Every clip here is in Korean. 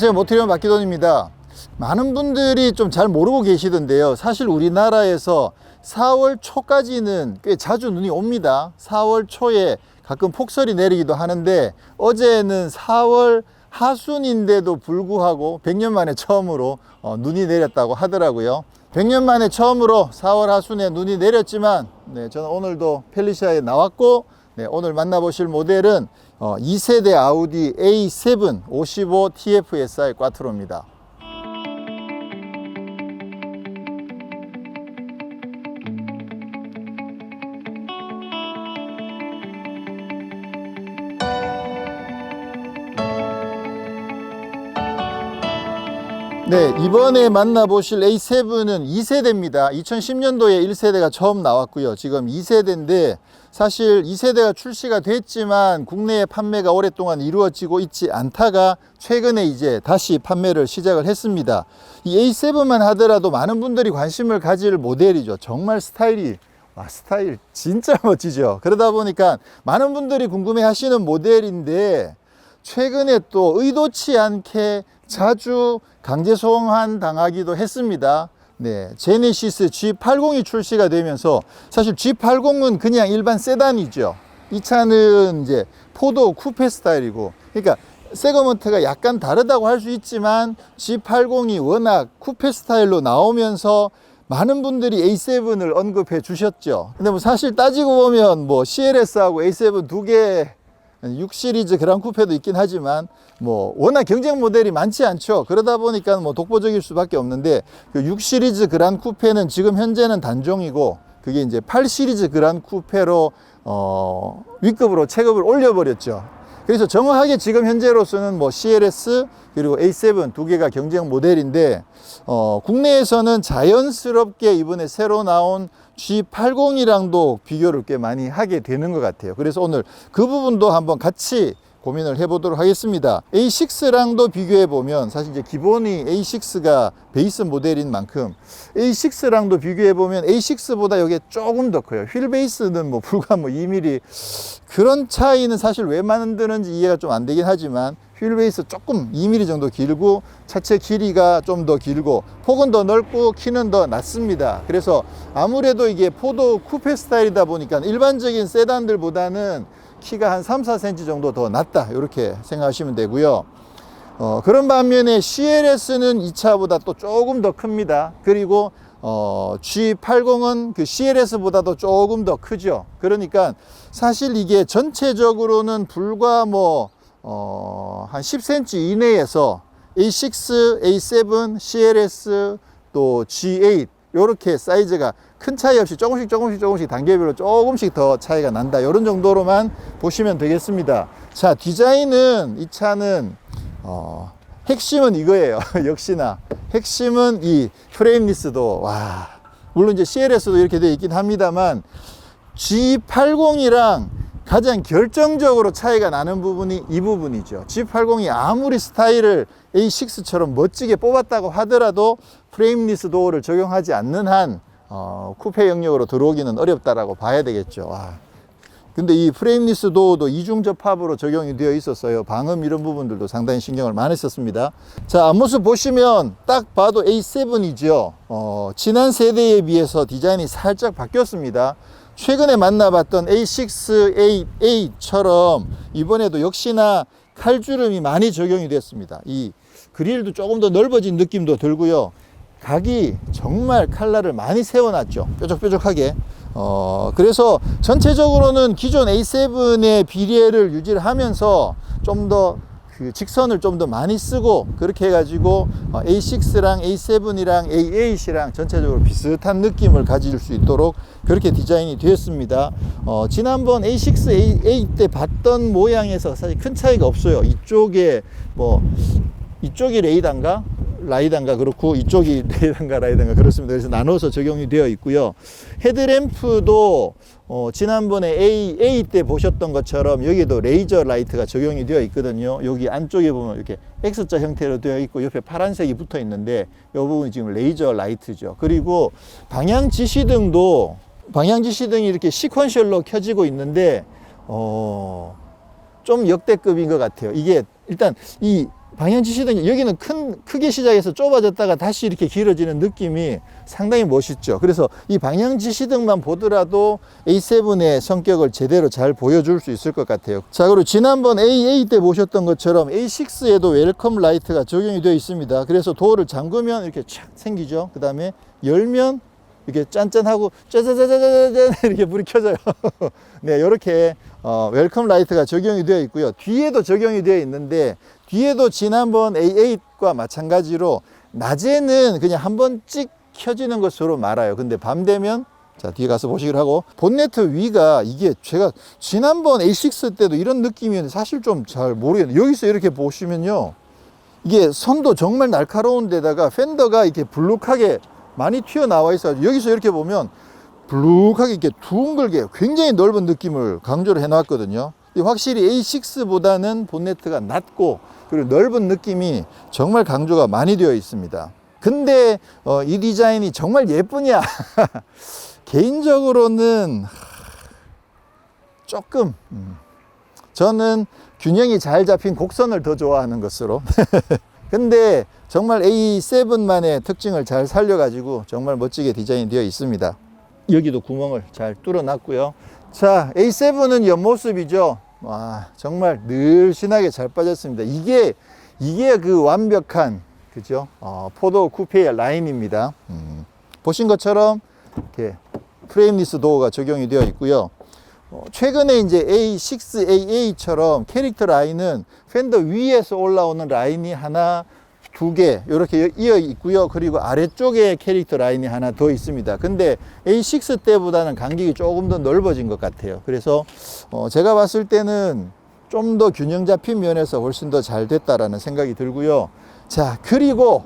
안녕하세요, 모티리온 박기돈입니다. 많은 분들이 좀 잘 모르고 계시던데요, 사실 우리나라에서 4월 초까지는 꽤 자주 눈이 옵니다. 4월 초에 가끔 폭설이 내리기도 하는데, 어제는 4월 하순인데도 불구하고 100년 만에 처음으로 눈이 내렸다고 하더라고요. 100년 만에 처음으로 4월 하순에 눈이 내렸지만, 저는 오늘도 펠리시아에 나왔고, 오늘 만나보실 모델은 2세대 아우디 A7 55 TFSI 꽈트로입니다. 이번에 만나보실 A7은 2세대입니다. 2010년도에 1세대가 처음 나왔고요. 지금 2세대인데, 사실 2세대가 출시가 됐지만 국내에 판매가 오랫동안 이루어지고 있지 않다가 최근에 이제 다시 판매를 시작을 했습니다. 이 A7만 하더라도 많은 분들이 관심을 가질 모델이죠. 정말 스타일 진짜 멋지죠. 그러다 보니까 많은 분들이 궁금해 하시는 모델인데, 최근에 또 의도치 않게 자주 강제 소환 당하기도 했습니다. 제네시스 G80이 출시가 되면서, 사실 G80은 그냥 일반 세단이죠. 이 차는 이제 포도 쿠페 스타일이고, 그러니까 세그먼트가 약간 다르다고 할 수 있지만 G80이 워낙 쿠페 스타일로 나오면서 많은 분들이 A7을 언급해 주셨죠. 근데 뭐 사실 따지고 보면 뭐 CLS하고 A7 두 개 6 시리즈 그란 쿠페도 있긴 하지만 뭐 워낙 경쟁 모델이 많지 않죠. 그러다 보니까 뭐 독보적일 수밖에 없는데, 그 6 시리즈 그란 쿠페는 지금 현재는 단종이고, 그게 이제 8 시리즈 그란 쿠페로 위급으로 체급을 올려버렸죠. 그래서 정확하게 지금 현재로서는 뭐 CLS 그리고 A7 두 개가 경쟁 모델인데, 국내에서는 자연스럽게 이번에 새로 나온 G80이랑도 비교를 꽤 많이 하게 되는 것 같아요. 그래서 오늘 그 부분도 한번 같이 고민을 해보도록 하겠습니다. A6랑도 비교해 보면, 사실 이제 기본이 A6가 베이스 모델인 만큼 A6랑도 비교해 보면 A6보다 이게 조금 더 커요. 휠 베이스는 뭐 불과 뭐 2mm, 그런 차이는 사실 왜 만드는지 이해가 좀 안 되긴 하지만, 휠 베이스 조금 2mm 정도 길고 차체 길이가 좀 더 길고 폭은 더 넓고 키는 더 낮습니다. 그래서 아무래도 이게 포도 쿠페 스타일이다 보니까 일반적인 세단들보다는 키가 한 3, 4cm 정도 더 낮다, 이렇게 생각하시면 되고요. 그런 반면에 CLS는 이 차보다 또 조금 더 큽니다. 그리고 G80은 그 CLS보다도 조금 더 크죠. 그러니까 사실 이게 전체적으로는 불과 한 10cm 이내에서 A6, A7, CLS, 또 G8 이렇게 사이즈가 큰 차이 없이 조금씩 단계별로 조금씩 더 차이가 난다, 이런 정도로만 보시면 되겠습니다. 자, 디자인은, 이 차는 핵심은 이거예요. 역시나 핵심은 이 프레임리스도, 물론 이제 CLS도 이렇게 되어 있긴 합니다만, G80이랑 가장 결정적으로 차이가 나는 부분이 이 부분이죠. G80이 아무리 스타일을 A6처럼 멋지게 뽑았다고 하더라도 프레임리스 도어를 적용하지 않는 한 쿠페 영역으로 들어오기는 어렵다라고 봐야 되겠죠. 근데 이 프레임리스 도어도 이중 접합으로 적용이 되어 있었어요. 방음 이런 부분들도 상당히 신경을 많이 썼습니다. 자, 앞모습 보시면 딱 봐도 A7이죠. 지난 세대에 비해서 디자인이 살짝 바뀌었습니다. 최근에 만나봤던 A6, A8처럼 이번에도 역시나 칼주름이 많이 적용이 됐습니다. 이 그릴도 조금 더 넓어진 느낌도 들고요. 각이 정말 칼날을 많이 세워놨죠. 뾰족뾰족하게. 그래서 전체적으로는 기존 A7의 비례를 유지를 하면서 좀 더 그 직선을 좀 더 많이 쓰고, 그렇게 해가지고 A6랑 A7이랑 A8이랑 전체적으로 비슷한 느낌을 가질 수 있도록 그렇게 디자인이 되었습니다. 지난번 A6, A8 때 봤던 모양에서 사실 큰 차이가 없어요. 이쪽이 라이단가 그렇고, 이쪽이 라이단가 그렇습니다. 그래서 나눠서 적용이 되어 있고요. 헤드램프도 지난번에 A 때 보셨던 것처럼 여기도 레이저 라이트가 적용이 되어 있거든요. 여기 안쪽에 보면 이렇게 X자 형태로 되어 있고, 옆에 파란색이 붙어 있는데 이 부분이 지금 레이저 라이트죠. 그리고 방향 지시등이 이렇게 시퀀셜로 켜지고 있는데 좀 역대급인 것 같아요. 이게 일단 이 방향 지시등 여기는 크게 시작해서 좁아졌다가 다시 이렇게 길어지는 느낌이 상당히 멋있죠. 그래서 이 방향 지시등만 보더라도 A7의 성격을 제대로 잘 보여줄 수 있을 것 같아요. 자, 그리고 지난번 A8 때 보셨던 것처럼 A6에도 웰컴 라이트가 적용이 되어 있습니다. 그래서 도어를 잠그면 이렇게 촥 생기죠. 그 다음에 열면 이렇게 짠짠하고 짜자자자자잔 이렇게 불이 켜져요. 네, 이렇게 웰컴 라이트가 적용이 되어 있고요. 뒤에도 적용이 되어 있는데 뒤에도 지난번 A8과 마찬가지로 낮에는 그냥 한번 찍 켜지는 것으로 말아요. 근데 밤 되면 자, 뒤에 가서 보시기로 하고, 본네트 위가 이게 제가 지난번 A6 때도 이런 느낌이었는데 사실 좀 잘 모르겠네요. 여기서 이렇게 보시면요, 이게 선도 정말 날카로운 데다가 팬더가 이렇게 블룩하게 많이 튀어나와 있어요. 여기서 이렇게 보면 블룩하게 이렇게 둥글게 굉장히 넓은 느낌을 강조를 해놨거든요. 확실히 A6보다는 본네트가 낮고 그리고 넓은 느낌이 정말 강조가 많이 되어 있습니다. 근데 이 디자인이 정말 예쁘냐? 개인적으로는 조금 저는 균형이 잘 잡힌 곡선을 더 좋아하는 것으로 근데 정말 A7만의 특징을 잘 살려가지고 정말 멋지게 디자인 되어 있습니다. 여기도 구멍을 잘 뚫어놨고요. 자, A7은 옆모습이죠. 와, 정말 늘씬하게 잘 빠졌습니다. 이게 그 완벽한, 그죠? 포도 쿠페의 라인입니다. 보신 것처럼 이렇게 프레임리스 도어가 적용이 되어 있고요. 최근에 이제 A6, A8처럼 캐릭터 라인은 팬더 위에서 올라오는 라인이 하나, 두 개 이렇게 이어 있고요. 그리고 아래쪽에 캐릭터 라인이 하나 더 있습니다. 근데 A6 때보다는 간격이 조금 더 넓어진 것 같아요. 그래서 제가 봤을 때는 좀 더 균형 잡힌 면에서 훨씬 더 잘 됐다라는 생각이 들고요. 자, 그리고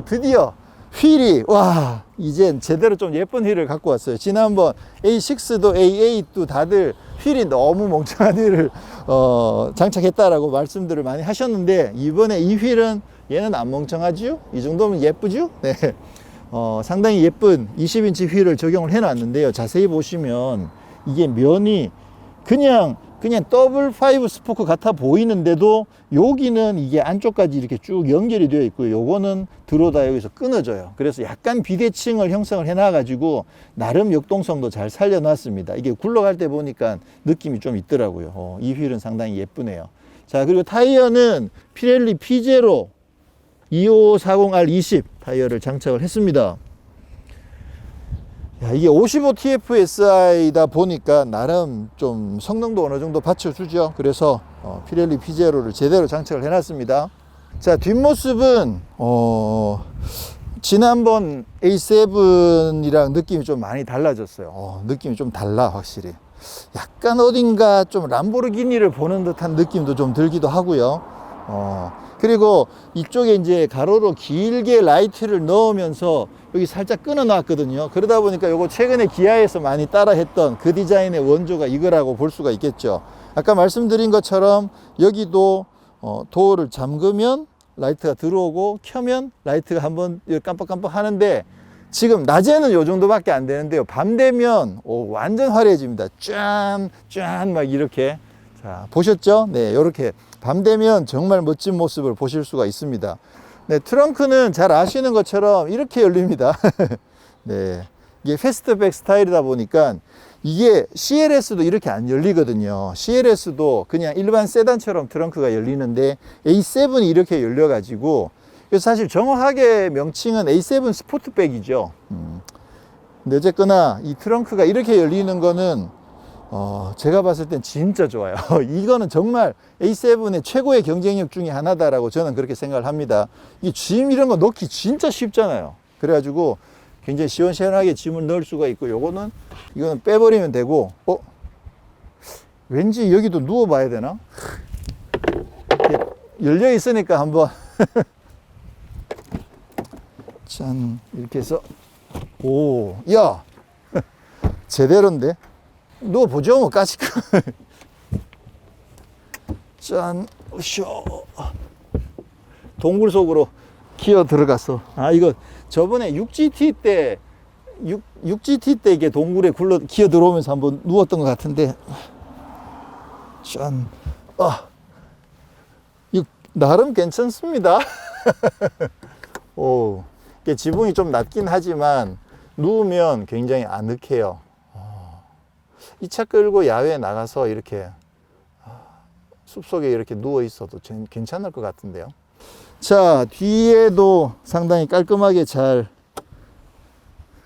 드디어 휠이, 와, 이젠 제대로 좀 예쁜 휠을 갖고 왔어요. 지난번 A6도 A8도 다들 휠이 너무 멍청한 휠을 장착했다라고 말씀들을 많이 하셨는데, 이번에 이 휠은 얘는 안 멍청하죠? 이 정도면 예쁘죠? 네. 상당히 예쁜 20인치 휠을 적용을 해 놨는데요. 자세히 보시면 이게 면이 그냥 더블 5 스포크 같아 보이는데도 여기는 이게 안쪽까지 이렇게 쭉 연결이 되어 있고요. 요거는 들어오다 여기서 끊어져요. 그래서 약간 비대칭을 형성을 해 놔가지고 나름 역동성도 잘 살려놨습니다. 이게 굴러갈 때 보니까 느낌이 좀 있더라고요. 이 휠은 상당히 예쁘네요. 자, 그리고 타이어는 피렐리 P0 2540R20 타이어를 장착을 했습니다. 야, 이게 55TFSI다 보니까 나름 좀 성능도 어느 정도 받쳐주죠. 그래서 피렐리 P0를 제대로 장착을 해놨습니다. 자, 뒷모습은 지난번 A7이랑 느낌이 좀 많이 달라졌어요. 느낌이 좀 달라, 확실히. 약간 어딘가 좀 람보르기니를 보는 듯한 느낌도 좀 들기도 하고요. 그리고 이쪽에 이제 가로로 길게 라이트를 넣으면서 여기 살짝 끊어 놨거든요. 그러다 보니까 요거 최근에 기아에서 많이 따라 했던 그 디자인의 원조가 이거라고 볼 수가 있겠죠. 아까 말씀드린 것처럼 여기도 도어를 잠그면 라이트가 들어오고 켜면 라이트가 한번 깜빡깜빡 하는데, 지금 낮에는 요 정도밖에 안 되는데요. 밤 되면 완전 화려해집니다. 짠 막 이렇게. 자, 보셨죠? 네, 요렇게 밤 되면 정말 멋진 모습을 보실 수가 있습니다. 네, 트렁크는 잘 아시는 것처럼 이렇게 열립니다. 네, 이게 패스트백 스타일이다 보니까 이게 CLS도 이렇게 안 열리거든요. CLS도 그냥 일반 세단처럼 트렁크가 열리는데 A7이 이렇게 열려가지고, 그래서 사실 정확하게 명칭은 A7 스포트백이죠. 근데 어쨌거나 이 트렁크가 이렇게 열리는 거는 제가 봤을 땐 진짜 좋아요. 이거는 정말 A7의 최고의 경쟁력 중에 하나다라고 저는 그렇게 생각을 합니다. 이 짐 이런 거 넣기 진짜 쉽잖아요. 그래가지고 굉장히 시원시원하게 짐을 넣을 수가 있고, 이거는 빼버리면 되고, 왠지 여기도 누워 봐야 되나? 열려 있으니까 한번 짠, 이렇게 해서, 오, 야, 제대로인데? 누워보죠, 뭐, 까짓거. 짠, 쇼. 동굴 속으로 기어 들어가서. 이거 저번에 6GT 때 이게 동굴에 기어 들어오면서 한번 누웠던 것 같은데. 짠. 이거 나름 괜찮습니다. 오, 이게 지붕이 좀 낮긴 하지만 누우면 굉장히 아늑해요. 이 차 끌고 야외에 나가서 이렇게 숲속에 이렇게 누워 있어도 괜찮을 것 같은데요. 자, 뒤에도 상당히 깔끔하게 잘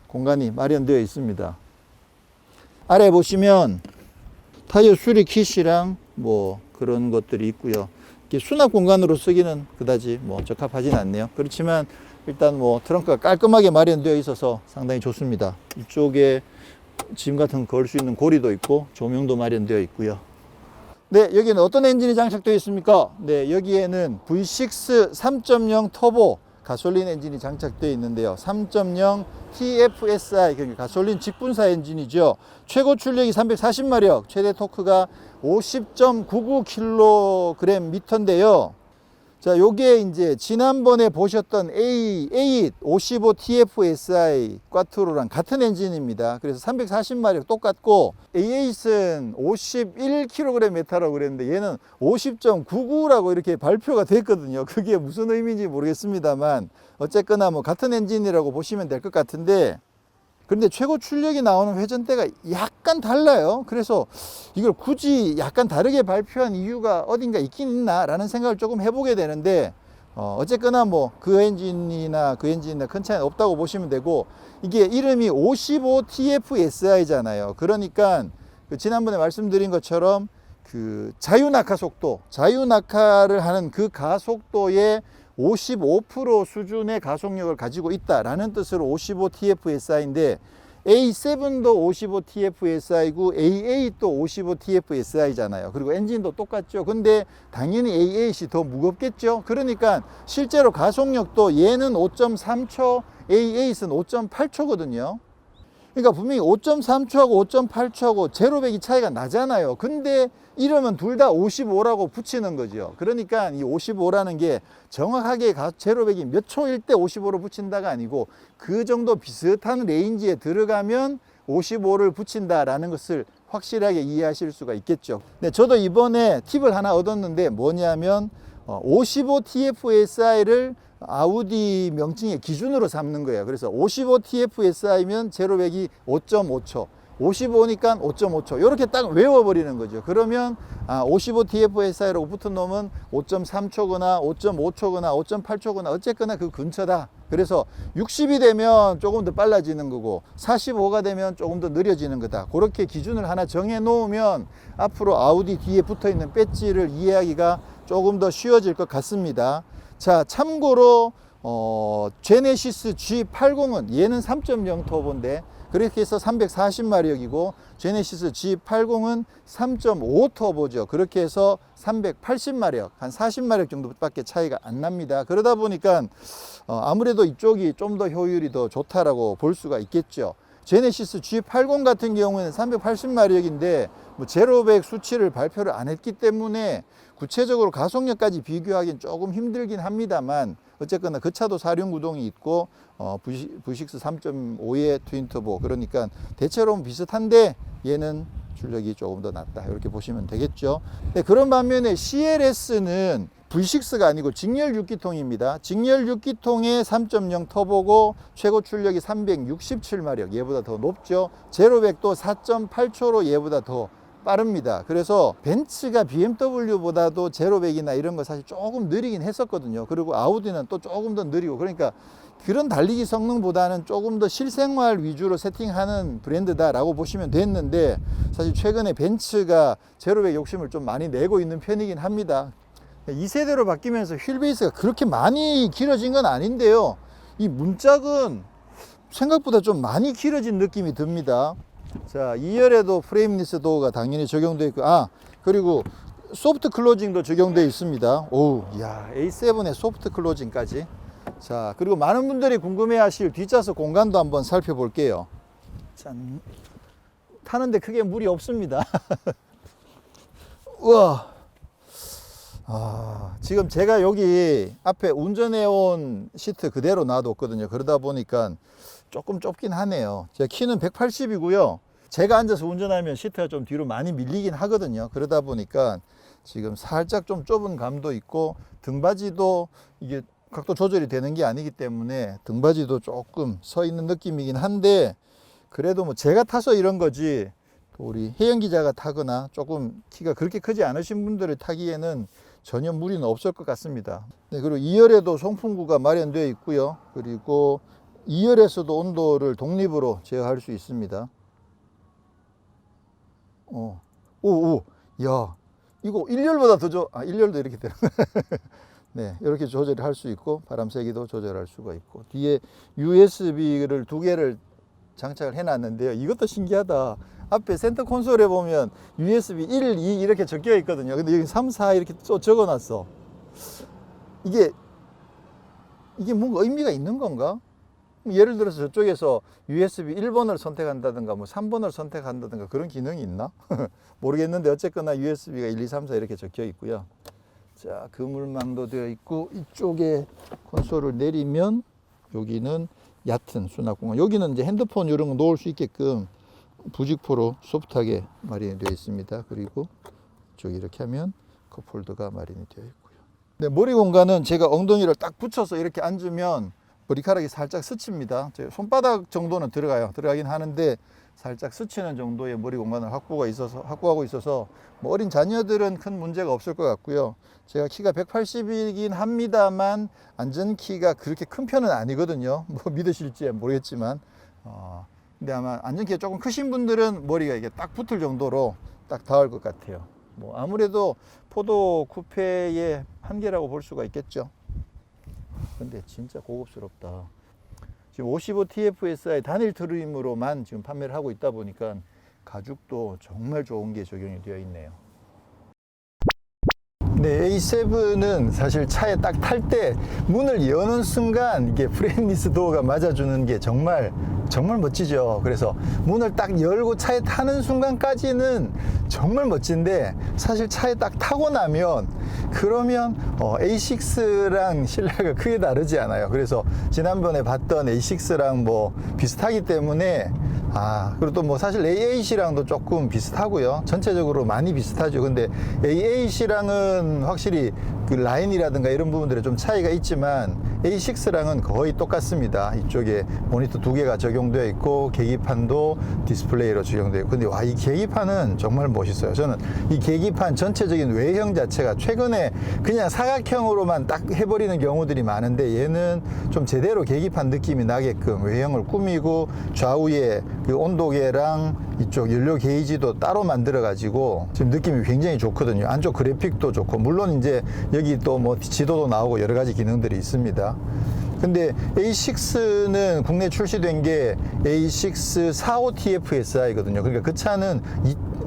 공간이 마련되어 있습니다. 아래 보시면 타이어 수리 킷이랑 뭐 그런 것들이 있고요. 이게 수납 공간으로 쓰기는 그다지 뭐 적합하진 않네요. 그렇지만 일단 뭐 트렁크가 깔끔하게 마련되어 있어서 상당히 좋습니다. 이쪽에 짐 같은 거 걸 수 있는 고리도 있고 조명도 마련되어 있고요. 네, 여기는 어떤 엔진이 장착되어 있습니까? 네, 여기에는 V6 3.0 터보 가솔린 엔진이 장착되어 있는데요. 3.0 TFSI, 그러니까 가솔린 직분사 엔진이죠. 최고 출력이 340마력, 최대 토크가 50.99kgm인데요. 자, 요게 이제 지난번에 보셨던 A8 55 TFSI 꽈트로랑 같은 엔진입니다. 그래서 340마력 똑같고, A8은 51kgm라고 그랬는데 얘는 50.99라고 이렇게 발표가 됐거든요. 그게 무슨 의미인지 모르겠습니다만 어쨌거나 뭐 같은 엔진이라고 보시면 될 것 같은데, 그런데 최고 출력이 나오는 회전대가 약간 달라요. 그래서 이걸 굳이 약간 다르게 발표한 이유가 어딘가 있긴 있나 라는 생각을 조금 해보게 되는데, 어쨌거나 뭐 그 엔진이나 큰 차이는 없다고 보시면 되고, 이게 이름이 55TFSI잖아요. 그러니까 그 지난번에 말씀드린 것처럼 그 자유낙하 속도, 자유낙하를 하는 그 가속도의 55% 수준의 가속력을 가지고 있다라는 뜻으로 55TFSI인데, A7도 55TFSI고 A8도 55TFSI잖아요. 그리고 엔진도 똑같죠. 근데 당연히 A8이 더 무겁겠죠. 그러니까 실제로 가속력도 얘는 5.3초, A8은 5.8초거든요. 그러니까 분명히 5.3초하고 5.8초하고 제로백이 차이가 나잖아요. 근데 이러면 둘 다 55라고 붙이는 거죠. 그러니까 이 55라는 게 정확하게 제로백이 몇 초일 때 55로 붙인다가 아니고 그 정도 비슷한 레인지에 들어가면 55를 붙인다라는 것을 확실하게 이해하실 수가 있겠죠. 네, 저도 이번에 팁을 하나 얻었는데 뭐냐면 55TFSI를 아우디 명칭의 기준으로 삼는 거예요. 그래서 55TFSI면 제로백이 5.5초, 55니까 5.5초 이렇게 딱 외워버리는 거죠. 그러면 55TFSI라고 붙은 놈은 5.3초거나 5.5초거나 5.8초거나 어쨌거나 그 근처다. 그래서 60이 되면 조금 더 빨라지는 거고 45가 되면 조금 더 느려지는 거다. 그렇게 기준을 하나 정해 놓으면 앞으로 아우디 뒤에 붙어 있는 배지를 이해하기가 조금 더 쉬워질 것 같습니다. 자, 참고로 제네시스 G80은 얘는 3.0 터보인데 그렇게 해서 340마력이고 제네시스 G80은 3.5 터보죠. 그렇게 해서 380마력, 한 40마력 정도밖에 차이가 안 납니다. 그러다 보니까 아무래도 이쪽이 좀 더 효율이 더 좋다라고 볼 수가 있겠죠. 제네시스 G80 같은 경우에는 380마력인데 뭐 제로백 수치를 발표를 안 했기 때문에 구체적으로 가속력까지 비교하기는 조금 힘들긴 합니다만 어쨌거나 그 차도 4륜 구동이 있고 V6 3.5의 트윈터보, 그러니까 대체로는 비슷한데 얘는 출력이 조금 더 낫다 이렇게 보시면 되겠죠. 네, 그런 반면에 CLS는 V6가 아니고 직렬 6기통입니다. 직렬 6기통의 3.0 터보고 최고 출력이 367마력, 얘보다 더 높죠. 제로백도 4.8초로 얘보다 더 빠릅니다. 그래서 벤츠가 BMW보다도 제로백이나 이런 거 사실 조금 느리긴 했었거든요. 그리고 아우디는 또 조금 더 느리고, 그러니까 그런 달리기 성능보다는 조금 더 실생활 위주로 세팅하는 브랜드다라고 보시면 됐는데, 사실 최근에 벤츠가 제로백 욕심을 좀 많이 내고 있는 편이긴 합니다. 2세대로 바뀌면서 휠베이스가 그렇게 많이 길어진 건 아닌데요, 이 문짝은 생각보다 좀 많이 길어진 느낌이 듭니다. 자, 2열에도 프레임리스 도어가 당연히 적용되어 있고, 그리고 소프트 클로징도 적용되어 있습니다. 오, 야, A7의 소프트 클로징까지. 자, 그리고 많은 분들이 궁금해 하실 뒷좌석 공간도 한번 살펴볼게요. 짠. 타는데 크게 무리 없습니다. 우와. 지금 제가 여기 앞에 운전해온 시트 그대로 놔뒀거든요. 그러다 보니까 조금 좁긴 하네요. 제 키는 180이고요. 제가 앉아서 운전하면 시트가 좀 뒤로 많이 밀리긴 하거든요. 그러다 보니까 지금 살짝 좀 좁은 감도 있고, 등받이도 이게 각도 조절이 되는 게 아니기 때문에 등받이도 조금 서 있는 느낌이긴 한데, 그래도 뭐 제가 타서 이런 거지 또 우리 혜영 기자가 타거나 조금 키가 그렇게 크지 않으신 분들이 타기에는 전혀 무리는 없을 것 같습니다. 네, 그리고 2열에도 송풍구가 마련되어 있고요. 그리고 2열에서도 온도를 독립으로 제어할 수 있습니다. 야, 이거 1열보다 더 1열도 이렇게 되는 네, 이렇게 조절을 할 수 있고, 바람 세기도 조절할 수가 있고, 뒤에 USB를 2개를 장착을 해놨는데요. 이것도 신기하다. 앞에 센터 콘솔에 보면 USB 1, 2 이렇게 적혀 있거든요. 근데 여기 3, 4 이렇게 또 적어놨어. 이게 뭔가 의미가 있는 건가? 예를 들어서 저쪽에서 USB 1번을 선택한다든가 뭐 3번을 선택한다든가 그런 기능이 있나? 모르겠는데 어쨌거나 USB가 1, 2, 3, 4 이렇게 적혀 있고요. 자, 그물망도 되어 있고, 이쪽에 콘솔을 내리면 여기는 얕은 수납 공간. 여기는 이제 핸드폰 이런 거 놓을 수 있게끔 부직포로 소프트하게 마련이 되어 있습니다. 그리고 저기 이렇게 하면 컵홀더가 마련이 되어 있고요. 네, 머리 공간은 제가 엉덩이를 딱 붙여서 이렇게 앉으면 머리카락이 살짝 스칩니다. 제 손바닥 정도는 들어가긴 하는데 살짝 스치는 정도의 머리 공간을 확보하고 있어서 뭐 어린 자녀들은 큰 문제가 없을 것 같고요. 제가 키가 180이긴 합니다만 안전키가 그렇게 큰 편은 아니거든요. 뭐 믿으실지 모르겠지만 근데 아마 안전키가 조금 크신 분들은 머리가 이게 딱 붙을 정도로 딱 닿을 것 같아요. 뭐 아무래도 포도 쿠페의 한계라고 볼 수가 있겠죠. 근데 진짜 고급스럽다. 지금 55TFSI 단일 트림으로만 지금 판매를 하고 있다 보니까 가죽도 정말 좋은 게 적용이 되어 있네요. 네, A7은 사실 차에 딱 탈 때 문을 여는 순간 이게 프레임리스 도어가 맞아주는 게 정말 멋지죠. 그래서 문을 딱 열고 차에 타는 순간까지는 정말 멋진데, 사실 차에 딱 타고 나면 그러면 A6랑 신뢰가 크게 다르지 않아요. 그래서 지난번에 봤던 A6랑 뭐 비슷하기 때문에 그리고 또 뭐 사실 A8이랑도 조금 비슷하고요. 전체적으로 많이 비슷하죠. 근데 A8이랑은 확실히 그 라인이라든가 이런 부분들에 좀 차이가 있지만 A6랑은 거의 똑같습니다. 이쪽에 모니터 2개가 적용되어 있고 계기판도 디스플레이로 적용되어 있고, 근데 이 계기판은 정말 멋있어요. 저는 이 계기판 전체적인 외형 자체가 최근에 그냥 사각형으로만 딱 해버리는 경우들이 많은데, 얘는 좀 제대로 계기판 느낌이 나게끔 외형을 꾸미고 좌우에 그 온도계랑 이쪽 연료 게이지도 따로 만들어 가지고 지금 느낌이 굉장히 좋거든요. 안쪽 그래픽도 좋고, 물론 이제 여기 또 뭐 지도도 나오고 여러 가지 기능들이 있습니다. 근데 A6는 국내 출시된 게 A6 45TFSI거든요. 그러니까 그 차는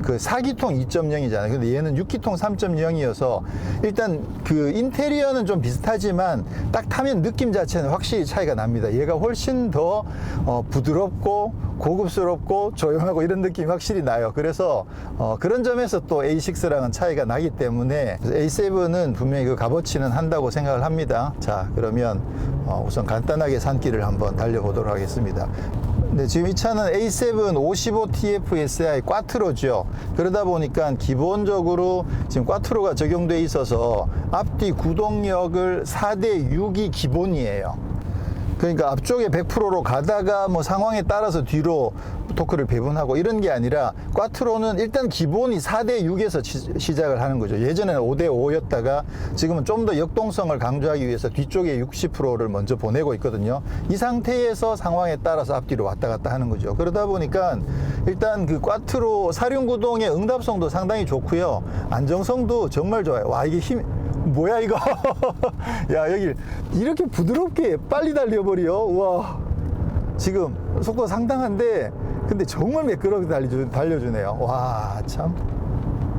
그 4기통 2.0이잖아요. 근데 얘는 6기통 3.0이어서 일단 그 인테리어는 좀 비슷하지만 딱 타면 느낌 자체는 확실히 차이가 납니다. 얘가 훨씬 더 부드럽고 고급스럽고 조용하고 이런 느낌이 확실히 나요. 그래서 그런 점에서 또 A6랑은 차이가 나기 때문에 A7은 분명히 그 값어치는 한다고 생각을 합니다. 자, 그러면 우선 간단하게 산길을 한번 달려보도록 하겠습니다. 네, 지금 이 차는 A7 55TFSI 꽈트로죠. 그러다 보니까 기본적으로 지금 꽈트로가 적용되어 있어서 앞뒤 구동력을 4대6이 기본이에요. 그러니까 앞쪽에 100%로 가다가 뭐 상황에 따라서 뒤로 토크를 배분하고 이런 게 아니라 꽈트로는 일단 기본이 4대6에서 시작을 하는 거죠. 예전에는 5대5였다가 지금은 좀 더 역동성을 강조하기 위해서 뒤쪽에 60%를 먼저 보내고 있거든요. 이 상태에서 상황에 따라서 앞뒤로 왔다 갔다 하는 거죠. 그러다 보니까 일단 그 꽈트로 사륜구동의 응답성도 상당히 좋고요. 안정성도 정말 좋아요. 와, 이게 뭐야 이거. 야, 여기 이렇게 부드럽게 빨리 달려버려. 우와, 지금 속도 상당한데 근데 정말 매끄럽게 달려주네요. 와, 참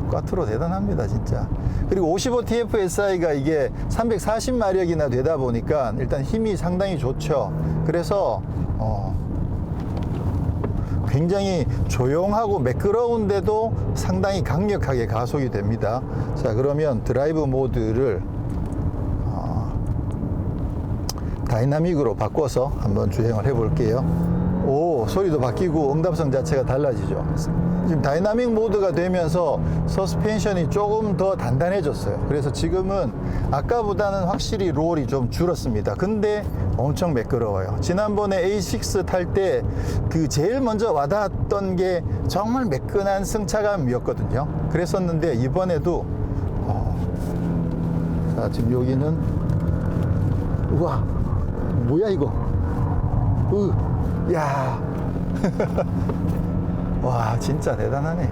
꽈트로 대단합니다 진짜. 그리고 55TFSI가 이게 340마력이나 되다 보니까 일단 힘이 상당히 좋죠. 그래서 굉장히 조용하고 매끄러운데도 상당히 강력하게 가속이 됩니다. 자, 그러면 드라이브 모드를 다이나믹으로 바꿔서 한번 주행을 해 볼게요. 오, 소리도 바뀌고 응답성 자체가 달라지죠. 지금 다이나믹 모드가 되면서 서스펜션이 조금 더 단단해졌어요. 그래서 지금은 아까보다는 확실히 롤이 좀 줄었습니다. 근데 엄청 매끄러워요. 지난번에 A6 탈 때 그 제일 먼저 와닿았던 게 정말 매끈한 승차감이었거든요. 그랬었는데 이번에도 자, 지금 여기는 우와, 뭐야 이거. 야. 와, 진짜 대단하네.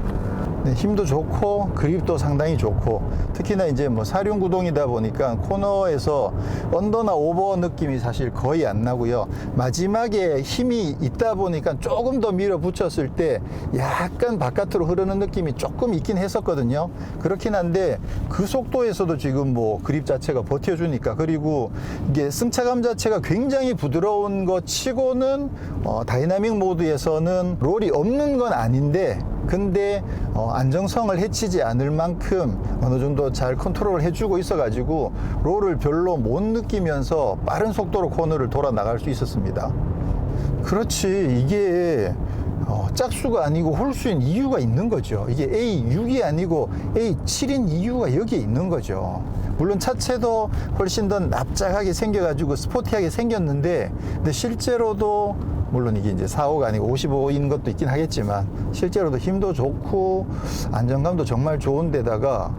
네, 힘도 좋고 그립도 상당히 좋고, 특히나 이제 뭐 사륜 구동이다 보니까 코너에서 언더나 오버 느낌이 사실 거의 안 나고요. 마지막에 힘이 있다 보니까 조금 더 밀어붙였을 때 약간 바깥으로 흐르는 느낌이 조금 있긴 했었거든요. 그렇긴 한데 그 속도에서도 지금 뭐 그립 자체가 버텨주니까, 그리고 이게 승차감 자체가 굉장히 부드러운 것 치고는 다이나믹 모드에서는 롤이 없는 건 아닌데, 근데 안정성을 해치지 않을 만큼 어느 정도 잘 컨트롤을 해주고 있어가지고 롤을 별로 못 느끼면서 빠른 속도로 코너를 돌아 나갈 수 있었습니다. 그렇지, 이게 짝수가 아니고 홀수인 이유가 있는 거죠. 이게 A6이 아니고 A7인 이유가 여기에 있는 거죠. 물론 차체도 훨씬 더 납작하게 생겨가지고 스포티하게 생겼는데, 근데 실제로도 물론 이게 이제 45가 아니고 55인 것도 있긴 하겠지만 실제로도 힘도 좋고 안정감도 정말 좋은 데다가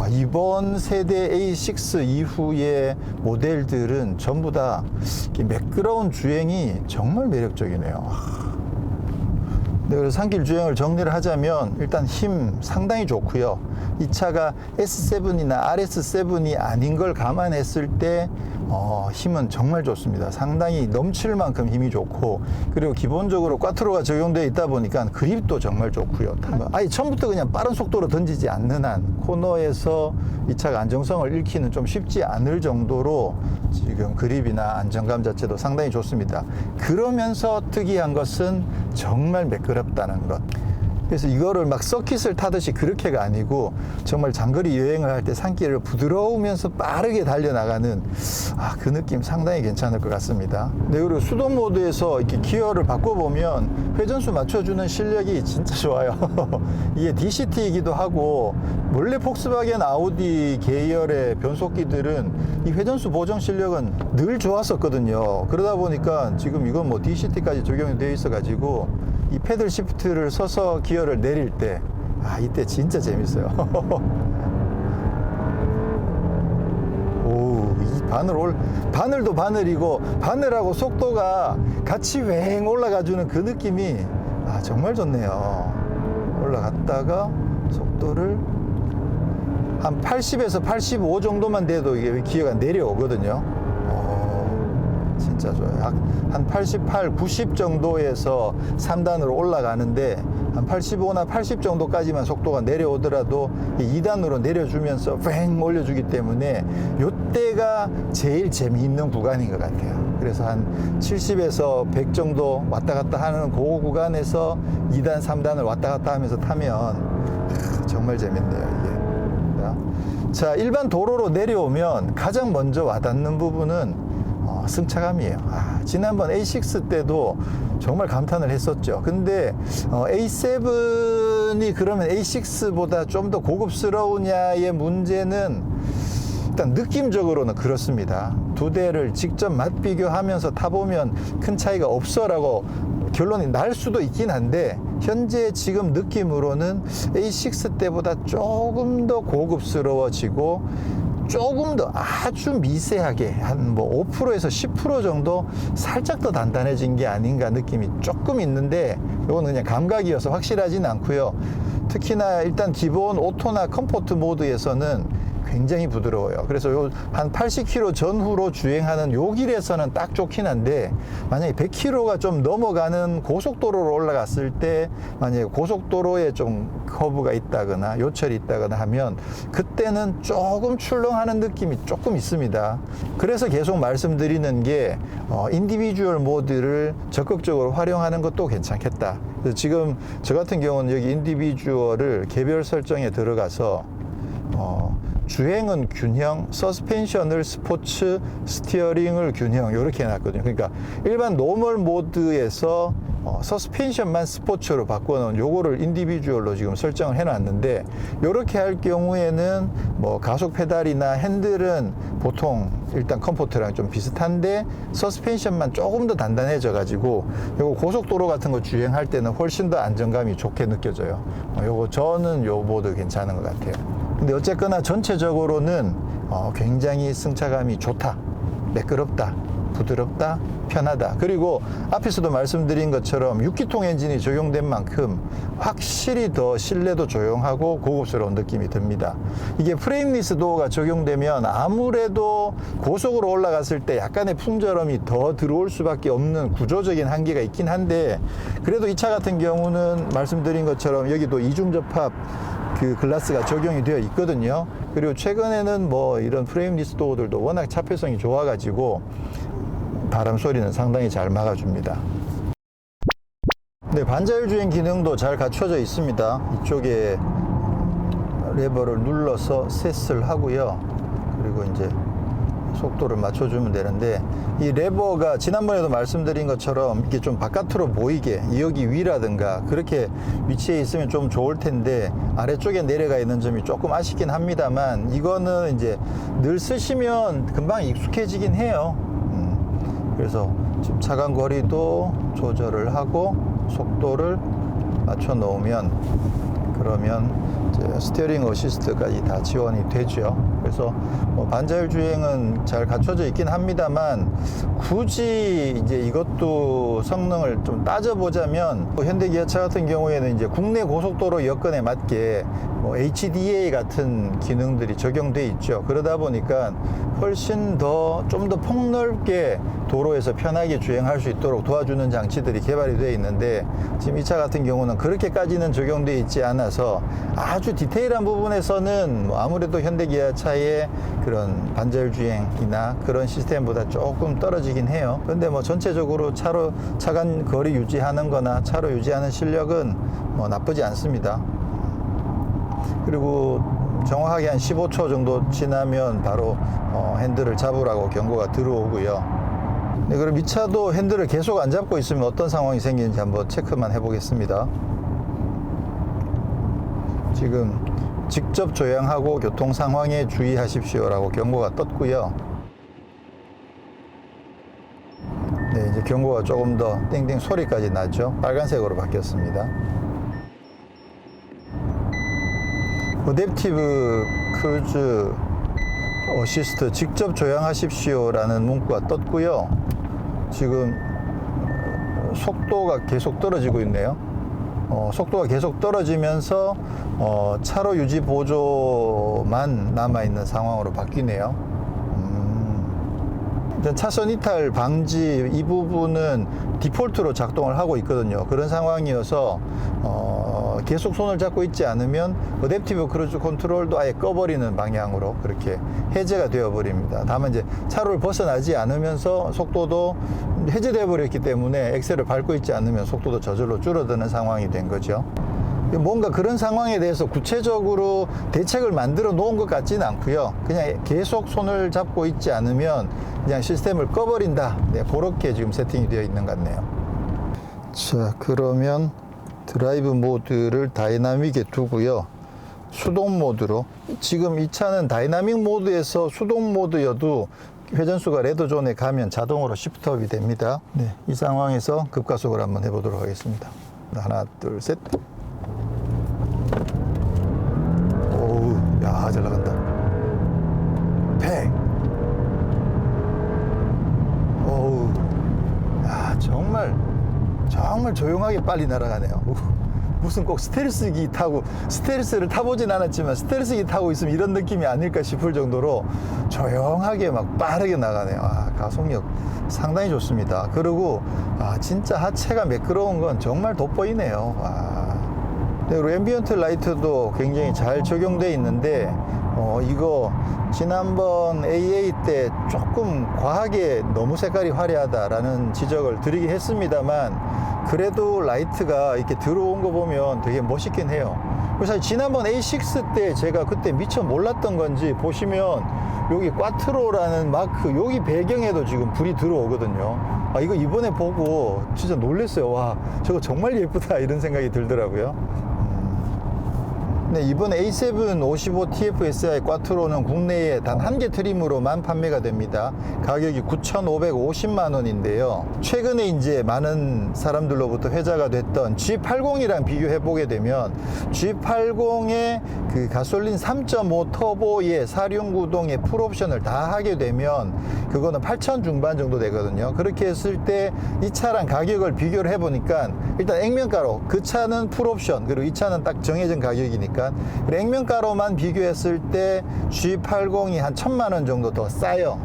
이번 세대 A6 이후의 모델들은 전부 다 매끄러운 주행이 정말 매력적이네요. 네, 그래서 산길 주행을 정리를 하자면 일단 힘 상당히 좋고요. 이 차가 S7이나 RS7이 아닌 걸 감안했을 때 힘은 정말 좋습니다. 상당히 넘칠 만큼 힘이 좋고, 그리고 기본적으로 꽈트로가 적용되어 있다 보니까 그립도 정말 좋고요. 아예 처음부터 그냥 빠른 속도로 던지지 않는 한 코너에서 이 차가 안정성을 잃기는 좀 쉽지 않을 정도로 지금 그립이나 안정감 자체도 상당히 좋습니다. 그러면서 특이한 것은 정말 매끄럽다는 것. 그래서 이거를 막 서킷을 타듯이 그렇게가 아니고 정말 장거리 여행을 할 때 산길을 부드러우면서 빠르게 달려나가는 그 느낌 상당히 괜찮을 것 같습니다. 네, 그리고 수동 모드에서 이렇게 기어를 바꿔보면 회전수 맞춰주는 실력이 진짜 좋아요. 이게 DCT이기도 하고, 원래 폭스바겐 아우디 계열의 변속기들은 이 회전수 보정 실력은 늘 좋았었거든요. 그러다 보니까 지금 이건 뭐 DCT까지 적용이 되어 있어가지고 이 패들 시프트를 서서 기어를 내릴 때 이때 진짜 재밌어요. 오, 이 바늘도 바늘이고 바늘하고 속도가 같이 왱 올라가주는 그 느낌이 정말 좋네요. 올라갔다가 속도를 한 80에서 85 정도만 돼도 이게 기어가 내려오거든요. 진짜 좋아요. 한 88, 90 정도에서 3단으로 올라가는데 한 85나 80 정도까지만 속도가 내려오더라도 2단으로 내려주면서 팽 올려주기 때문에 요때가 제일 재미있는 구간인 것 같아요. 그래서 한 70에서 100 정도 왔다 갔다 하는 그 구간에서 2단, 3단을 왔다 갔다 하면서 타면 정말 재밌네요, 이게. 자, 일반 도로로 내려오면 가장 먼저 와닿는 부분은 승차감이에요. 지난번 A6 때도 정말 감탄을 했었죠. 근데 A7이 그러면 A6보다 좀 더 고급스러우냐의 문제는 일단 느낌적으로는 그렇습니다. 두 대를 직접 맛 비교하면서 타보면 큰 차이가 없어라고 결론이 날 수도 있긴 한데, 현재 지금 느낌으로는 A6 때보다 조금 더 고급스러워지고 조금 더 아주 미세하게 한 뭐 5%에서 10% 정도 살짝 더 단단해진 게 아닌가 느낌이 조금 있는데, 이건 그냥 감각이어서 확실하진 않고요. 특히나 일단 기본 오토나 컴포트 모드에서는 굉장히 부드러워요. 그래서 요 한 80km 전후로 주행하는 요 길에서는 딱 좋긴 한데, 만약에 100km가 좀 넘어가는 고속도로로 올라갔을 때, 만약에 고속도로에 좀 커브가 있다거나 요철이 있다거나 하면 그때는 조금 출렁하는 느낌이 조금 있습니다. 그래서 계속 말씀드리는 게 인디비주얼 모드를 적극적으로 활용하는 것도 괜찮겠다. 그래서 지금 저 같은 경우는 여기 인디비주얼을 개별 설정에 들어가서 주행은 균형, 서스펜션을 스포츠, 스티어링을 균형 이렇게 해놨거든요. 그러니까 일반 노멀 모드에서 서스펜션만 스포츠로 바꿔놓은 요거를 인디비주얼로 지금 설정을 해놨는데, 요렇게 할 경우에는 뭐 가속 페달이나 핸들은 보통 일단 컴포트랑 좀 비슷한데 서스펜션만 조금 더 단단해져 가지고 요거 고속도로 같은 거 주행할 때는 훨씬 더 안정감이 좋게 느껴져요. 요거 저는 요 모드 괜찮은 것 같아요. 근데 어쨌거나 전체적으로는 굉장히 승차감이 좋다, 매끄럽다, 부드럽다, 편하다. 그리고 앞에서도 말씀드린 것처럼 6기통 엔진이 적용된 만큼 확실히 더 실내도 조용하고 고급스러운 느낌이 듭니다. 이게 프레임리스 도어가 적용되면 아무래도 고속으로 올라갔을 때 약간의 풍절음이 더 들어올 수밖에 없는 구조적인 한계가 있긴 한데, 그래도 이 차 같은 경우는 말씀드린 것처럼 여기도 이중 접합 그 글라스가 적용이 되어 있거든요. 그리고 최근에는 뭐 이런 프레임리스 도어들도 워낙 차폐성이 좋아가지고 바람 소리는 상당히 잘 막아줍니다. 네, 반자율 주행 기능도 잘 갖춰져 있습니다. 이쪽에 레버를 눌러서 셋을 하고요. 그리고 이제 속도를 맞춰주면 되는데, 이 레버가 지난번에도 말씀드린 것처럼 이게 좀 바깥으로 보이게 여기 위라든가 그렇게 위치해 있으면 좀 좋을 텐데 아래쪽에 내려가 있는 점이 조금 아쉽긴 합니다만, 이거는 이제 늘 쓰시면 금방 익숙해지긴 해요. 그래서 지금 차간 거리도 조절을 하고 속도를 맞춰 놓으면, 그러면 이제 스티어링 어시스트까지 다 지원이 되죠. 그래서 뭐 반자율 주행은 잘 갖춰져 있긴 합니다만, 굳이 이제 이것도 성능을 좀 따져보자면, 현대 기아차 같은 경우에는 이제 국내 고속도로 여건에 맞게 뭐 HDA 같은 기능들이 적용돼 있죠. 그러다 보니까 훨씬 더 좀 더 폭넓게 도로에서 편하게 주행할 수 있도록 도와주는 장치들이 개발이 되어 있는데, 지금 이 차 같은 경우는 그렇게까지는 적용되어 있지 않아서 아주 디테일한 부분에서는 뭐 아무래도 현대 기아차의 그런 반자율 주행이나 그런 시스템보다 조금 떨어지긴 해요. 그런데 뭐 전체적으로 차간 거리 유지하는 거나 차로 유지하는 실력은 뭐 나쁘지 않습니다. 그리고 정확하게 한 15초 정도 지나면 바로 핸들을 잡으라고 경고가 들어오고요. 네, 그럼 이 차도 핸들을 계속 안 잡고 있으면 어떤 상황이 생기는지 한번 체크만 해보겠습니다. 지금 직접 조향하고 교통 상황에 주의하십시오라고 경고가 떴고요. 네, 이제 경고가 조금 더 띵띵 소리까지 나죠. 빨간색으로 바뀌었습니다. 어댑티브 크루즈 어시스트 직접 조향하십시오라는 문구가 떴고요. 지금 속도가 계속 떨어지고 있네요. 속도가 계속 떨어지면서 차로 유지 보조만 남아있는 상황으로 바뀌네요. 일단 차선 이탈 방지 이 부분은 디폴트로 작동을 하고 있거든요. 그런 상황이어서 계속 손을 잡고 있지 않으면 어댑티브 크루즈 컨트롤도 아예 꺼버리는 방향으로 그렇게 해제가 되어 버립니다. 다만 이제 차로를 벗어나지 않으면서 속도도 해제되어 버렸기 때문에 엑셀을 밟고 있지 않으면 속도도 저절로 줄어드는 상황이 된 거죠. 뭔가 그런 상황에 대해서 구체적으로 대책을 만들어 놓은 것 같지는 않고요. 그냥 계속 손을 잡고 있지 않으면 그냥 시스템을 꺼버린다. 네, 그렇게 지금 세팅이 되어 있는 것 같네요. 자, 그러면 드라이브 모드를 다이나믹에 두고요. 수동 모드로, 지금 이 차는 다이나믹 모드에서 수동 모드여도 회전수가 레드존에 가면 자동으로 시프트업이 됩니다. 네, 이 상황에서 급가속을 한번 해보도록 하겠습니다. 하나, 둘, 셋. 오우, 야, 잘 나간다. 100. 오우, 야, 정말 조용하게 빨리 날아가네요. 무슨 꼭 스텔스기 타고, 스텔스를 타보진 않았지만 스텔스기 타고 있으면 이런 느낌이 아닐까 싶을 정도로 조용하게 막 빠르게 나가네요. 가속력 상당히 좋습니다. 그리고 진짜 하체가 매끄러운 건 정말 돋보이네요. 네, 그리고 앰비언트 라이트도 굉장히 잘 적용되어 있는데 이거 지난번 AA 때 조금 과하게 너무 색깔이 화려하다라는 지적을 드리긴 했습니다만, 그래도 라이트가 이렇게 들어온 거 보면 되게 멋있긴 해요. 사실 지난번 A6 때 제가 그때 미처 몰랐던 건지 보시면 여기 꽈트로라는 마크 여기 배경에도 지금 불이 들어오거든요. 아, 이거 이번에 보고 진짜 놀랐어요. 와, 저거 정말 예쁘다 이런 생각이 들더라고요. 네, 이번 A7 55TFSI 꽈트로는 국내에 단 한 개 트림으로만 판매가 됩니다. 가격이 9,550만 원인데요. 최근에 이제 많은 사람들로부터 회자가 됐던 G80이랑 비교해 보게 되면 G80의 그 가솔린 3.5 터보의 4륜구동의 풀옵션을 다 하게 되면 그거는 8,000 중반 정도 되거든요. 그렇게 했을 때 이 차랑 가격을 비교를 해 보니까 일단 액면가로 그 차는 풀옵션 그리고 이 차는 딱 정해진 가격이니까 액면가로만 비교했을 때 G80이 한 1,000만 원 정도 더 싸요.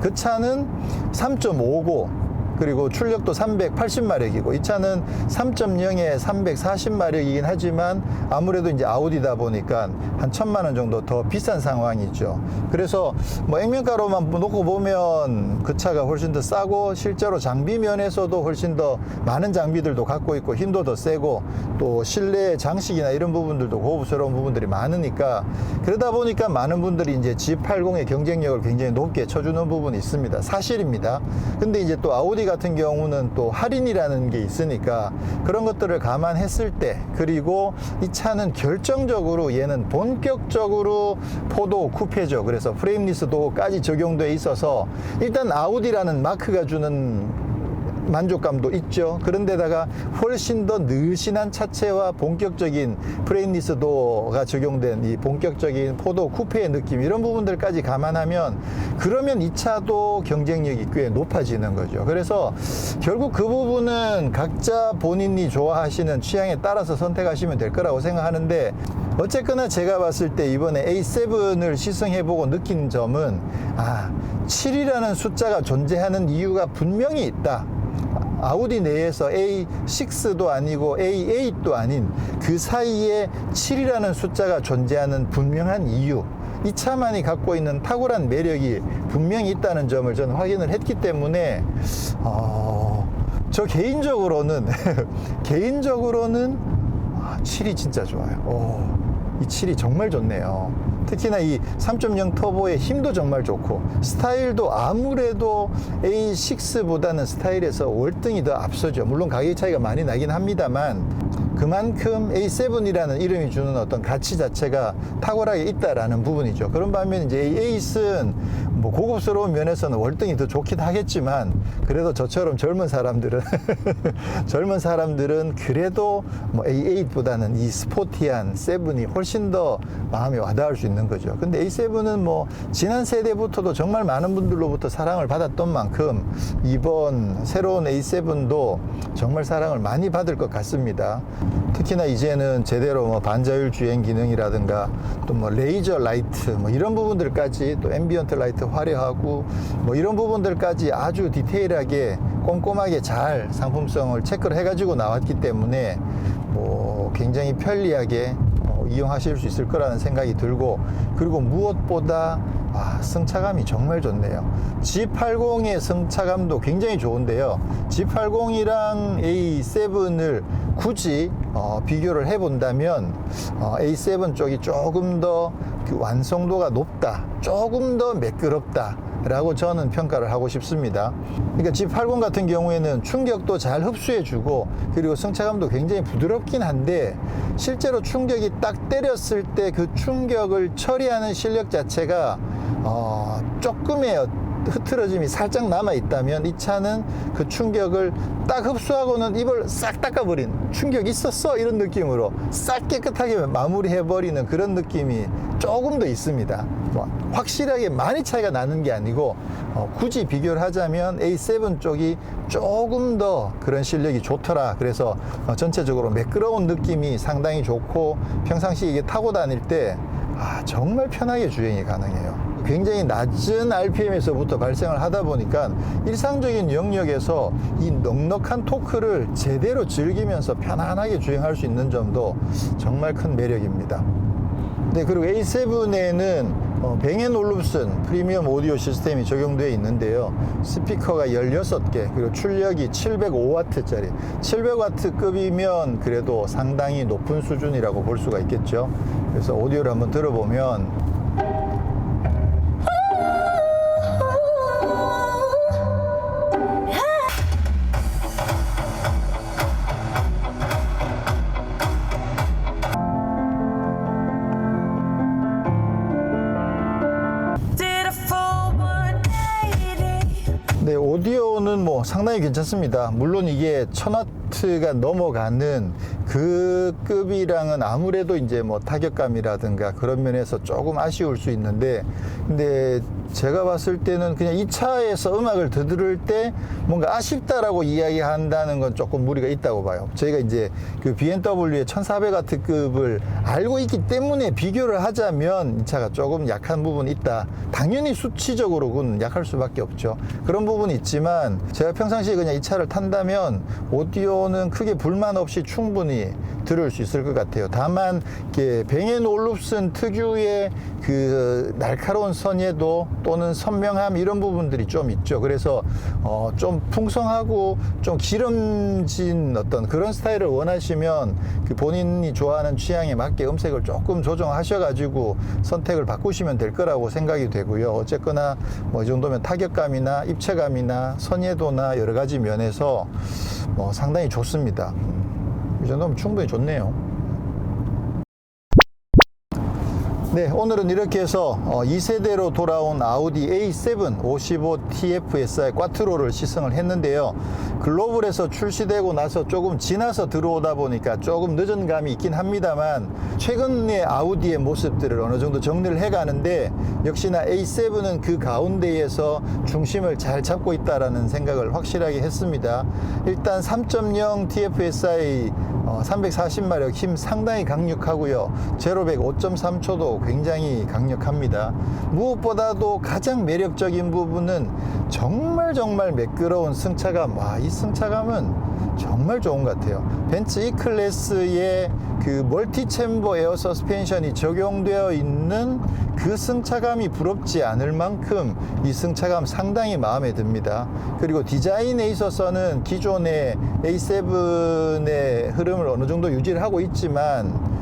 그 차는 3.5고 그리고 출력도 380마력이고 이 차는 3.0에 340마력이긴 하지만 아무래도 이제 아우디다 보니까 한 1,000만 원 정도 더 비싼 상황이죠. 그래서 뭐 액면가로만 놓고 보면 그 차가 훨씬 더 싸고 실제로 장비 면에서도 훨씬 더 많은 장비들도 갖고 있고 힘도 더 세고 또 실내 장식이나 이런 부분들도 고급스러운 부분들이 많으니까 그러다 보니까 많은 분들이 이제 G80의 경쟁력을 굉장히 높게 쳐주는 부분이 있습니다. 사실입니다. 근데 이제 또 아우디 같은 경우는 또 할인이라는 게 있으니까 그런 것들을 감안했을 때 그리고 이 차는 결정적으로 얘는 본격적으로 포도 쿠페죠. 그래서 프레임리스 도어까지 적용되어 있어서 일단 아우디라는 마크가 주는 만족감도 있죠. 그런데다가 훨씬 더 늘씬한 차체와 본격적인 프레임리스 도어가 적용된 이 본격적인 포도 쿠페의 느낌 이런 부분들까지 감안하면 그러면 이 차도 경쟁력이 꽤 높아지는 거죠. 그래서 결국 그 부분은 각자 본인이 좋아하시는 취향에 따라서 선택하시면 될 거라고 생각하는데 어쨌거나 제가 봤을 때 이번에 A7을 시승해보고 느낀 점은 7이라는 숫자가 존재하는 이유가 분명히 있다. 아우디 내에서 A6도 아니고 A8도 아닌 그 사이에 7이라는 숫자가 존재하는 분명한 이유 이 차만이 갖고 있는 탁월한 매력이 분명히 있다는 점을 저는 확인을 했기 때문에 저 개인적으로는 7이 진짜 좋아요. 이 7이 정말 좋네요. 특히나 이 3.0 터보의 힘도 정말 좋고 스타일도 아무래도 A6보다는 스타일에서 월등히 더 앞서죠. 물론 가격 차이가 많이 나긴 합니다만 그만큼 A7이라는 이름이 주는 어떤 가치 자체가 탁월하게 있다라는 부분이죠. 그런 반면 이제 A8은 뭐 고급스러운 면에서는 월등히 더 좋긴 하겠지만 그래도 저처럼 젊은 사람들은 그래도 뭐 A8보다는 이 스포티한 7이 훨씬 더 마음에 와닿을 수 있는 거죠. 근데 A7은 뭐 지난 세대부터도 정말 많은 분들로부터 사랑을 받았던 만큼 이번 새로운 A7도 정말 사랑을 많이 받을 것 같습니다. 특히나 이제는 제대로 뭐 반자율 주행 기능이라든가 또 뭐 레이저 라이트 뭐 이런 부분들까지 또 앰비언트 라이트 화려하고 뭐 이런 부분들까지 아주 디테일하게 꼼꼼하게 잘 상품성을 체크를 해가지고 나왔기 때문에 뭐 굉장히 편리하게 이용하실 수 있을 거라는 생각이 들고 그리고 무엇보다 승차감이 정말 좋네요. G80의 승차감도 굉장히 좋은데요. G80이랑 A7을 굳이 비교를 해본다면 A7 쪽이 조금 더 그 완성도가 높다, 조금 더 매끄럽다 라고 저는 평가를 하고 싶습니다. 그러니까 G80 같은 경우에는 충격도 잘 흡수해주고 그리고 승차감도 굉장히 부드럽긴 한데 실제로 충격이 딱 때렸을 때 그 충격을 처리하는 실력 자체가 조금의 흐트러짐이 살짝 남아있다면 이 차는 그 충격을 딱 흡수하고는 입을 싹 닦아버린 충격 있었어? 이런 느낌으로 싹 깨끗하게 마무리해버리는 그런 느낌이 조금 더 있습니다. 뭐 확실하게 많이 차이가 나는 게 아니고 굳이 비교를 하자면 A7 쪽이 조금 더 그런 실력이 좋더라. 그래서 전체적으로 매끄러운 느낌이 상당히 좋고 평상시 이게 타고 다닐 때 정말 편하게 주행이 가능해요. 굉장히 낮은 RPM에서부터 발생을 하다 보니까 일상적인 영역에서 이 넉넉한 토크를 제대로 즐기면서 편안하게 주행할 수 있는 점도 정말 큰 매력입니다. 네, 그리고 A7에는 뱅앤올룹슨 프리미엄 오디오 시스템이 적용되어 있는데요. 스피커가 16개, 그리고 출력이 705W짜리. 700W급이면 그래도 상당히 높은 수준이라고 볼 수가 있겠죠. 그래서 오디오를 한번 들어보면 네, 오디오는 뭐 상당히 괜찮습니다. 물론 이게 1000W가 넘어가는 그 급이랑은 아무래도 이제 뭐 타격감이라든가 그런 면에서 조금 아쉬울 수 있는데, 근데 제가 봤을 때는 그냥 이 차에서 음악을 들을 때 뭔가 아쉽다라고 이야기한다는 건 조금 무리가 있다고 봐요. 저희가 이제 그 BMW의 1400W급을 알고 있기 때문에 비교를 하자면 이 차가 조금 약한 부분이 있다. 당연히 수치적으로는 약할 수밖에 없죠. 그런 부분이 있지만 제가 평상시에 그냥 이 차를 탄다면 오디오는 크게 불만 없이 충분히 들을 수 있을 것 같아요. 다만 뱅앤올룹슨 특유의 그 날카로운 선예도 또는 선명함 이런 부분들이 좀 있죠. 그래서 좀 풍성하고 좀 기름진 어떤 그런 스타일을 원하시면 그 본인이 좋아하는 취향에 맞게 음색을 조금 조정하셔가지고 선택을 바꾸시면 될 거라고 생각이 되고요. 어쨌거나 뭐 이 정도면 타격감이나 입체감이나 선예도나 여러 가지 면에서 상당히 좋습니다. 이 정도면 충분히 좋네요. 네, 오늘은 이렇게 해서 2세대로 돌아온 아우디 A7 55TFSI 꽈트로를 시승을 했는데요. 글로벌에서 출시되고 나서 조금 지나서 들어오다 보니까 조금 늦은 감이 있긴 합니다만 최근의 아우디의 모습들을 어느 정도 정리를 해가는데 역시나 A7은 그 가운데에서 중심을 잘 잡고 있다라는 생각을 확실하게 했습니다. 일단 3.0 TFSI 340마력 힘 상당히 강력하고요. 0-100 5.3초도 굉장히 강력합니다. 무엇보다도 가장 매력적인 부분은 정말 매끄러운 승차감. 이 승차감은 정말 좋은 것 같아요. 벤츠 E클래스의 그 멀티 챔버 에어 서스펜션이 적용되어 있는 그 승차감이 부럽지 않을 만큼 이 승차감 상당히 마음에 듭니다. 그리고 디자인에 있어서는 기존의 A7의 흐름을 어느 정도 유지를 하고 있지만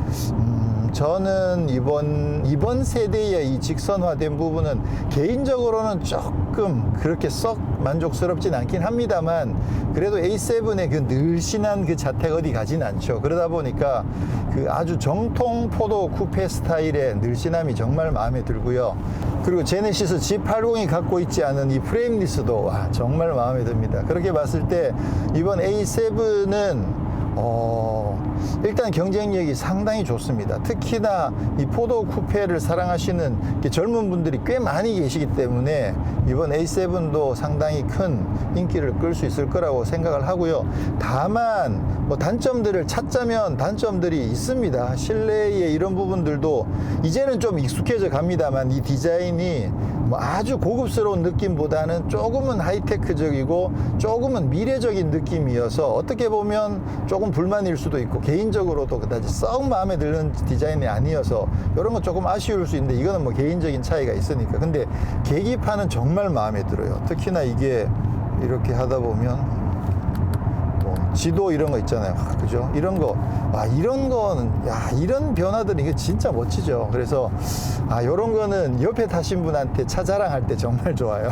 저는 이번 세대의 이 직선화된 부분은 개인적으로는 조금 그렇게 썩 만족스럽진 않긴 합니다만 그래도 A7의 그 늘씬한 그 자태가 어디 가진 않죠. 그러다 보니까 그 아주 정통 포도 쿠페 스타일의 늘씬함이 정말 마음에 들고요. 그리고 제네시스 G80이 갖고 있지 않은 이 프레임리스도 정말 마음에 듭니다. 그렇게 봤을 때 이번 A7은 일단 경쟁력이 상당히 좋습니다. 특히나 이 포도 쿠페를 사랑하시는 젊은 분들이 꽤 많이 계시기 때문에 이번 A7도 상당히 큰 인기를 끌 수 있을 거라고 생각을 하고요. 다만 단점들을 찾자면 단점들이 있습니다. 실내의 이런 부분들도 이제는 좀 익숙해져 갑니다만 이 디자인이 아주 고급스러운 느낌보다는 조금은 하이테크적이고 조금은 미래적인 느낌이어서 어떻게 보면 조금 불만일 수도 있고 개인적으로도 그다지 썩 마음에 드는 디자인이 아니어서 이런 건 조금 아쉬울 수 있는데 이거는 뭐 개인적인 차이가 있으니까. 근데 계기판은 정말 마음에 들어요. 특히나 이게 이렇게 하다 보면 지도 이런 거 있잖아요. 그죠? 이런 거, 이런 거는, 이런 변화들이 이게 진짜 멋지죠. 그래서, 요런 거는 옆에 타신 분한테 차 자랑할 때 정말 좋아요.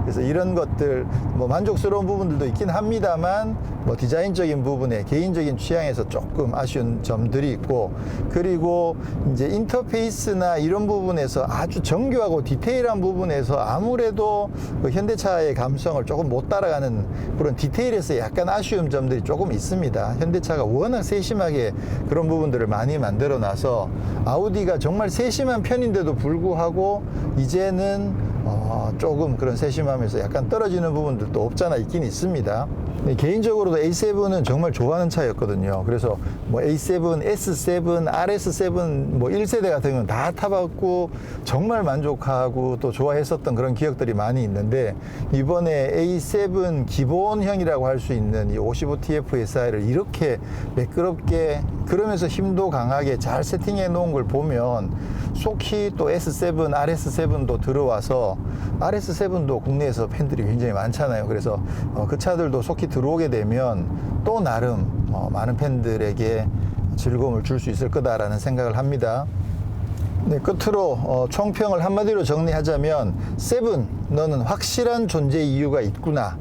그래서 이런 것들, 만족스러운 부분들도 있긴 합니다만, 디자인적인 부분에 개인적인 취향에서 조금 아쉬운 점들이 있고, 그리고 이제 인터페이스나 이런 부분에서 아주 정교하고 디테일한 부분에서 아무래도 그 현대차의 감성을 조금 못 따라가는 그런 디테일에서 약간 아쉬운 점들이 조금 있습니다. 현대차가 워낙 세심하게 그런 부분들을 많이 만들어 놔서 아우디가 정말 세심한 편인데도 불구하고 이제는 조금 그런 세심함에서 약간 떨어지는 부분들도 없잖아 있긴 있습니다. 개인적으로도 A7은 정말 좋아하는 차였거든요. 그래서 A7, S7, RS7 1세대 같은 경우는 다 타봤고 정말 만족하고 또 좋아했었던 그런 기억들이 많이 있는데 이번에 A7 기본형이라고 할 수 있는 이 55TFSI를 이렇게 매끄럽게 그러면서 힘도 강하게 잘 세팅해 놓은 걸 보면 속히 또 S7, RS7도 들어와서 RS7도 국내에서 팬들이 굉장히 많잖아요. 그래서 그 차들도 속히 들어오게 되면 또 나름 많은 팬들에게 즐거움을 줄 수 있을 거다라는 생각을 합니다. 네, 끝으로 총평을 한마디로 정리하자면 세븐, 너는 확실한 존재 이유가 있구나.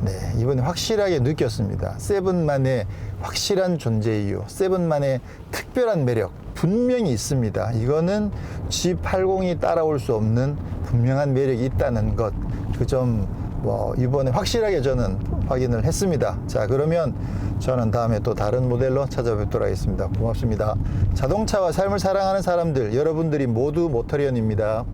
네, 이번에 확실하게 느꼈습니다. 세븐만의 확실한 존재 이유, 세븐만의 특별한 매력 분명히 있습니다. 이거는 G80이 따라올 수 없는 분명한 매력이 있다는 것, 그 점 이번에 확실하게 저는 확인을 했습니다. 자, 그러면 저는 다음에 또 다른 모델로 찾아뵙도록 하겠습니다. 고맙습니다. 자동차와 삶을 사랑하는 사람들, 여러분들이 모두 모터리언입니다.